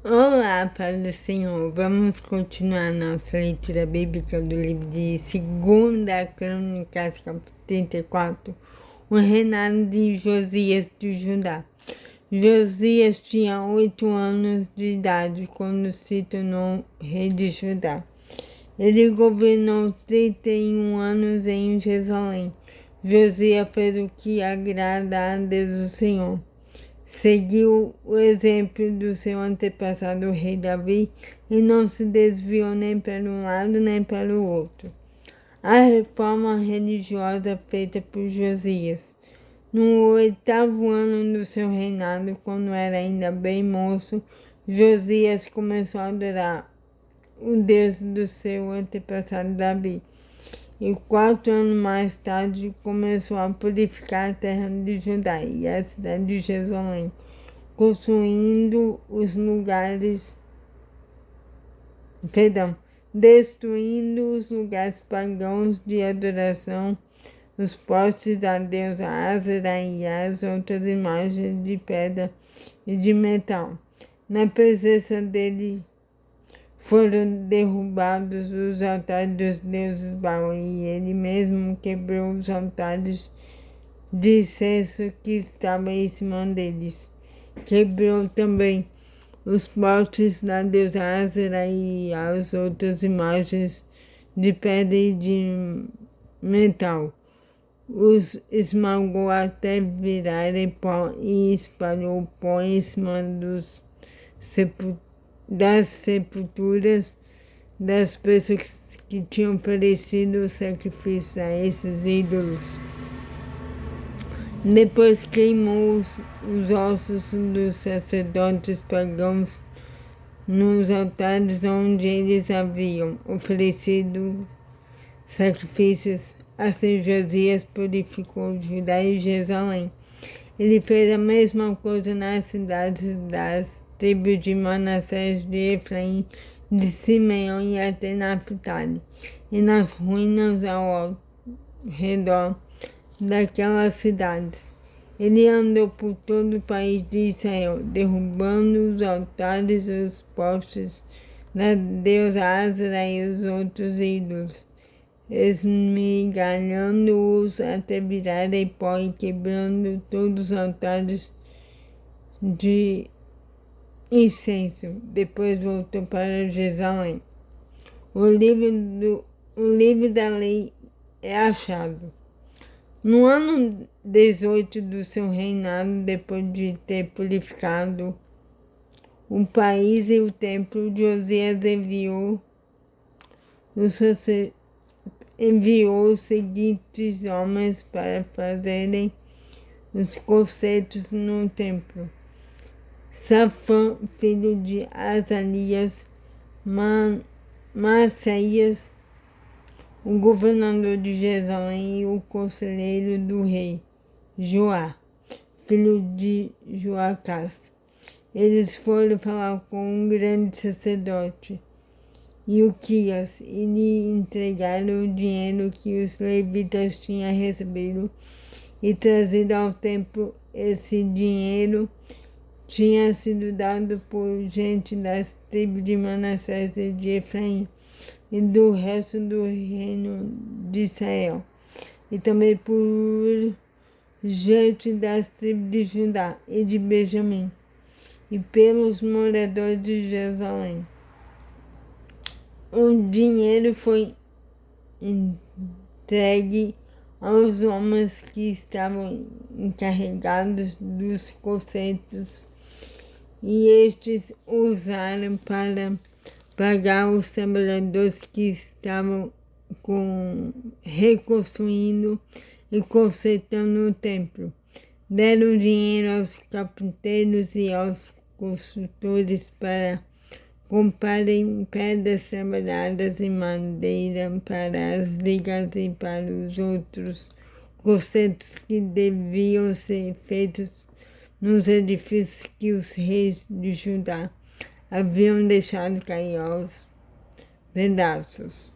Olá, Pai do Senhor. Vamos continuar nossa leitura bíblica do livro de 2 Crônicas, capítulo 34, o reinado de Josias de Judá. Josias tinha 8 anos de idade quando se tornou rei de Judá. Ele governou 31 anos em Jerusalém. Josias fez o que agrada a Deus o Senhor. Seguiu o exemplo do seu antepassado, o rei Davi, e não se desviou nem para um lado nem para o outro. A reforma religiosa feita por Josias. No 8º ano do seu reinado, quando era ainda bem moço, Josias começou a adorar o Deus do seu antepassado Davi. E 4 anos mais tarde começou a purificar a terra de Judá e a cidade de Jerusalém, destruindo os lugares pagãos de adoração, os postes a Deus Ázera e as outras imagens de pedra e de metal. Na presença dele foram derrubados os altares dos deuses Baal e ele mesmo quebrou os altares de incenso que estavam em cima deles. Quebrou também os postes da deusa Ázera e as outras imagens de pedra e de metal. Os esmagou até virarem pó e espalhou pó em cima das sepulturas das pessoas que tinham oferecido sacrifícios a esses ídolos. Depois queimou os ossos dos sacerdotes pagãos nos altares onde eles haviam oferecido sacrifícios. Assim Josias purificou Judá e Jerusalém. Ele fez a mesma coisa nas cidades das tribos de Manassés, de Efraim, de Simeão e até Naphtali, e nas ruínas ao redor daquelas cidades. Ele andou por todo o país de Israel, derrubando os altares e os postes da deusa Ázera e os outros ídolos, esmigalhando-os até virarem pó e quebrando todos os altares de incenso. Depois voltou para Jerusalém. O livro da lei é achado. No ano 18 do seu reinado, depois de ter purificado o país e o templo, Josias enviou os seguintes homens para fazerem os concertos no templo: Safã, filho de Azarias, Maaseias, o governador de Jerusalém, e o conselheiro do rei, Joá, filho de Joacás. Eles foram falar com o grande sacerdote Ilquias e lhe entregaram o dinheiro que os levitas tinham recebido e trazido ao templo. Esse dinheiro tinha sido dado por gente das tribos de Manassés e de Efraim e do resto do reino de Israel, e também por gente das tribos de Judá e de Benjamim, e pelos moradores de Jerusalém. O dinheiro foi entregue aos homens que estavam encarregados dos concertos, e estes usaram para pagar os trabalhadores que estavam reconstruindo e consertando o templo. Deram dinheiro aos carpinteiros e aos construtores para comprarem pedras trabalhadas em madeira para as vigas e para os outros concertos que deviam ser feitos nos edifícios que os reis de Judá haviam deixado cair aos pedaços.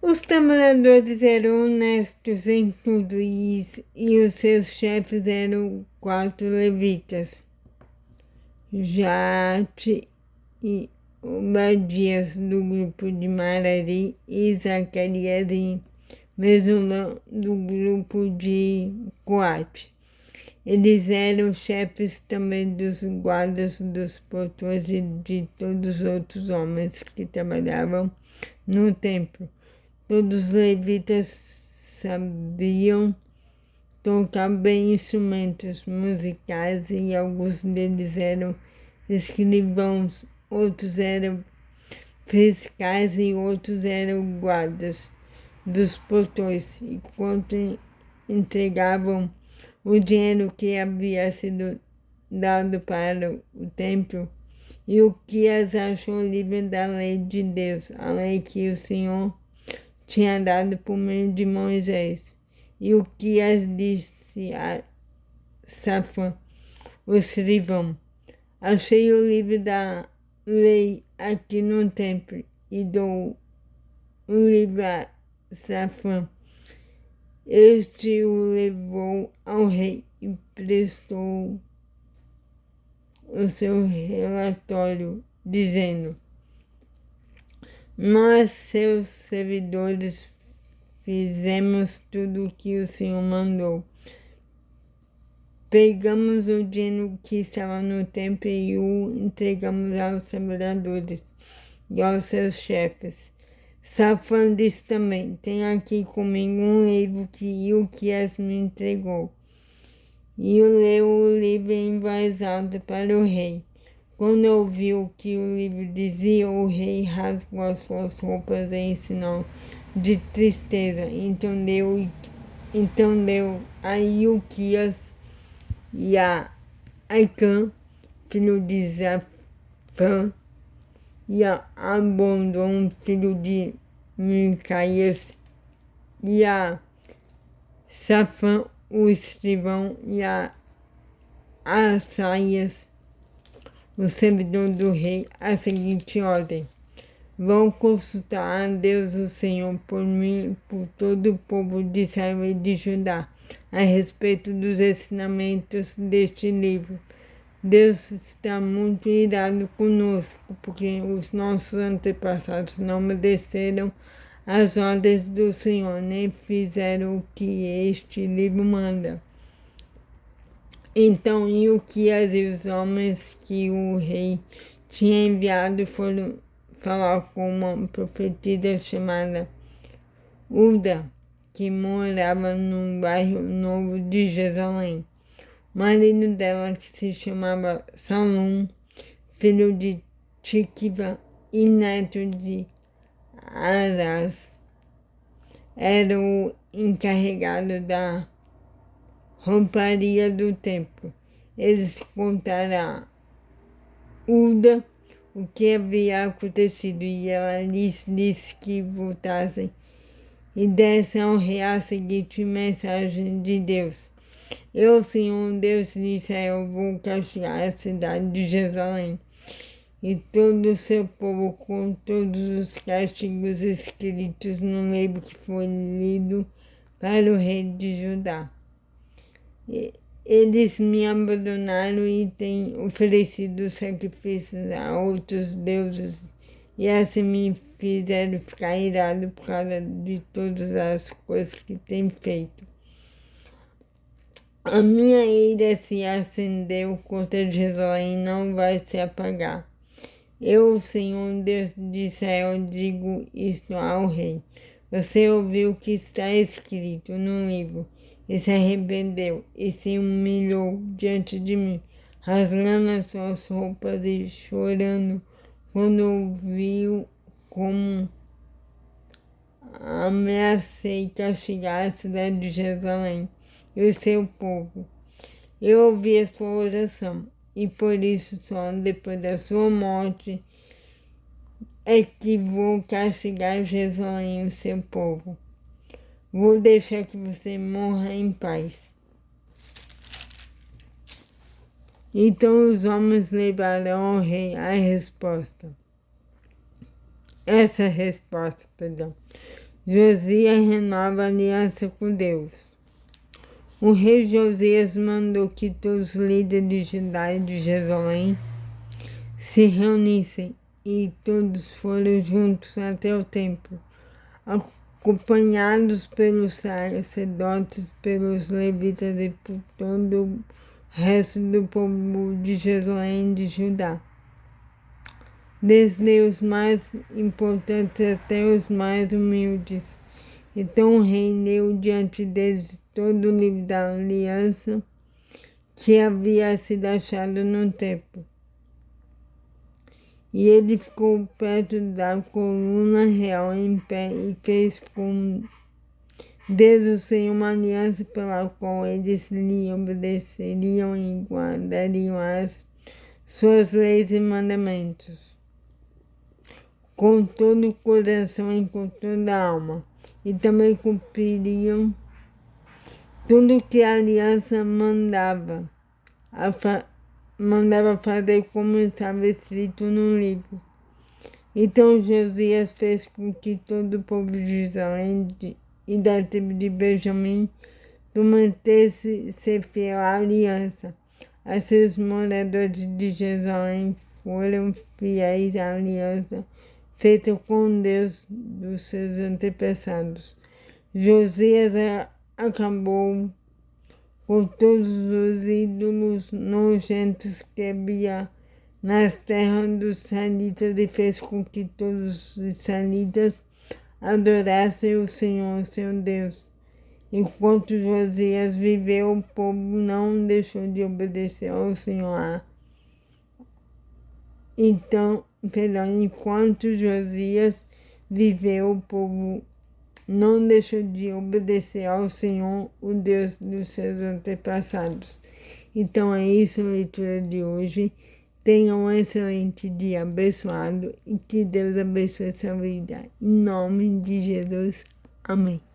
Os trabalhadores eram honestos em tudo e os seus chefes eram 4 levitas. Jaate e Obadias do grupo de Marari e Zacarias e Mesulão do grupo de Coate. Eles eram chefes também dos guardas dos portões e de todos os outros homens que trabalhavam no templo. Todos os levitas sabiam tocar bem instrumentos musicais e alguns deles eram escrivãos, outros eram fiscais e outros eram guardas dos portões. E quando entregavam o dinheiro que havia sido dado para o templo, e o que as achou livre da lei de Deus, a lei que o Senhor tinha dado por meio de Moisés. E o que as disse a Safã, o escrivão: achei o livro da lei aqui no templo, e dou o livro a Safã. Este o levou ao rei e prestou o seu relatório, dizendo: nós, seus servidores, fizemos tudo o que o Senhor mandou. Pegamos o dinheiro que estava no templo e o entregamos aos trabalhadores e aos seus chefes. Safã disse também: tenho aqui comigo um livro que Ilquias me entregou. E leu o livro em voz alta para o rei. Quando ouviu o que o livro dizia, o rei rasgou as suas roupas em sinal de tristeza. Então deu a Ilquias e a Aicã, filho de Safã, e a Abondom, filho de Micaías, e a Safã, o escrivão, e a Asaias, o servidor do rei, a seguinte ordem: vão consultar a Deus o Senhor por mim e por todo o povo de Israel e de Judá a respeito dos ensinamentos deste livro. Deus está muito irado conosco, porque os nossos antepassados não obedeceram às ordens do Senhor, nem fizeram o que este livro manda. Então Ilquias e os homens que o rei tinha enviado foram falar com uma profetisa chamada Uda, que morava num bairro novo de Jerusalém. O marido dela, que se chamava Salum, filho de Tikva e neto de Arás, era o encarregado da rouparia do templo. Eles contaram a Uda o que havia acontecido e ela lhes disse que voltassem e dessem ao rei a seguinte mensagem de Deus: eu, Senhor Deus de Israel, vou castigar a cidade de Jerusalém e todo o seu povo com todos os castigos escritos no livro que foi lido para o rei de Judá. Eles me abandonaram e têm oferecido sacrifícios a outros deuses e assim me fizeram ficar irado por causa de todas as coisas que têm feito. A minha ira se acendeu contra Jerusalém e não vai se apagar. Eu, Senhor Deus de Israel, digo isto ao rei: você ouviu o que está escrito no livro e se arrependeu e se humilhou diante de mim, rasgando as suas roupas e chorando quando ouviu como ameacei castigar a cidade de Jerusalém e o seu povo. Eu ouvi a sua oração, e por isso só depois da sua morte é que vou castigar Jerusalém e o seu povo. Vou deixar que você morra em paz. Então os homens levaram ao rei essa resposta. Josias renova a aliança com Deus. O rei Josias mandou que todos os líderes de Judá e de Jerusalém se reunissem, e todos foram juntos até o templo, acompanhados pelos sacerdotes, pelos levitas e por todo o resto do povo de Jerusalém e de Judá, desde os mais importantes até os mais humildes. Então o rei leu diante deles todo o livro da aliança que havia sido achado no templo. E ele ficou perto da coluna real em pé e fez com Deus o Senhor uma aliança pela qual eles lhe obedeceriam e guardariam as suas leis e mandamentos com todo o coração e com toda a alma, e também cumpririam tudo o que a aliança mandava fazer como estava escrito no livro. Então Josias fez com que todo o povo de Jerusalém e da tribo de Benjamim prometesse ser fiel à aliança. Assim os moradores de Jerusalém foram fiéis à aliança feita com Deus dos seus antepassados. Josias acabou com todos os ídolos nojentos que havia nas terras dos israelitas e fez com que todos os israelitas adorassem o Senhor, seu Deus. Enquanto Josias viveu, o povo não deixou de obedecer ao Senhor. Enquanto Josias viveu, o povo não deixou de obedecer ao Senhor, o Deus dos seus antepassados. Então é isso a leitura de hoje. Tenha um excelente dia abençoado e que Deus abençoe sua vida. Em nome de Jesus. Amém.